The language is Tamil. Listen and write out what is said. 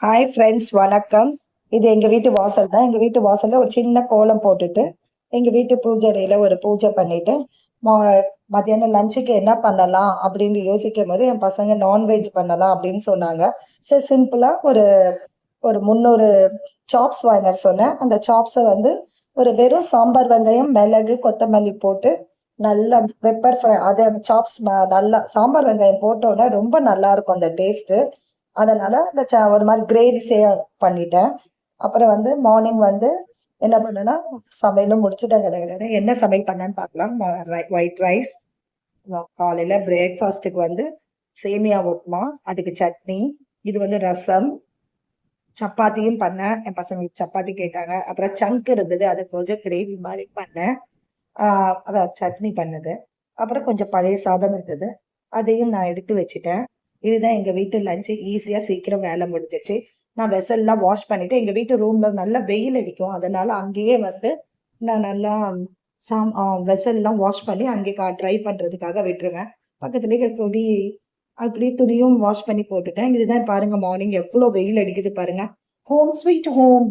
ஹாய் ஃப்ரெண்ட்ஸ், வணக்கம். இது எங்கள் வீட்டு வாசல் தான். எங்கள் வீட்டு வாசலில் ஒரு சின்ன கோலம் போட்டுட்டு எங்கள் வீட்டு பூஜை அறையில் ஒரு பூஜை பண்ணிட்டு மா மத்தியானம் லஞ்சுக்கு என்ன பண்ணலாம் அப்படின்னு யோசிக்கும் போது என் பசங்க நான்வெஜ் பண்ணலாம் அப்படின்னு சொன்னாங்க. சரி, சிம்பிளாக ஒரு ஒரு 300 சாப்ஸ் வாங்கின சொன்னேன். அந்த சாப்ஸை வந்து ஒரு வெறும் சாம்பார் வெங்காயம், மிளகு, கொத்தமல்லி போட்டு நல்லா பெப்பர் ஃப்ரை அதை சாப்ஸ் நல்லா சாம்பார் வெங்காயம் போட்டோன்னே ரொம்ப நல்லா இருக்கும் அந்த டேஸ்ட்டு. அதனால அந்த ஒரு மாதிரி கிரேவி பண்ணிட்டேன். அப்புறம் வந்து மார்னிங் வந்து என்ன பண்ணேன்னா, சமையலும் முடிச்சுட்டேன். கிடையாது என்ன சமையல் பண்ணேன்னு பார்க்கலாம். White rice. காலையில் பிரேக்ஃபாஸ்ட்டுக்கு வந்து சேமியா உப்புமா, அதுக்கு சட்னி, இது வந்து ரசம், சப்பாத்தியும் பண்ணேன். என் பசங்களுக்கு சப்பாத்தி கேட்டாங்க. அப்புறம் சங்க் இருந்தது, அது கொஞ்சம் கிரேவி மாதிரி பண்ணேன். அதான் சட்னி பண்ணது. அப்புறம் கொஞ்சம் பழைய சாதம் இருந்தது, அதையும் நான் எடுத்து வச்சுட்டேன். இதுதான் எங்க வீட்டு லஞ்சு. ஈஸியா சீக்கிரம் வேலை முடிஞ்சிச்சு. நான் வெசல்லாம் வாஷ் பண்ணிட்டு, எங்க வீட்டு ரூம்ல நல்லா வெயில் அடிக்கும், அதனால அங்கேயே வந்து நான் நல்லா வெசல்லாம் வாஷ் பண்ணி அங்கே ட்ரை பண்றதுக்காக விட்டுருவேன். பக்கத்துலேயே துணி, அப்படியே துணியும் வாஷ் பண்ணி போட்டுட்டேன். இதுதான் பாருங்க, மார்னிங் எவ்வளோ வெயில் அடிக்குது பாருங்க. Home sweet home.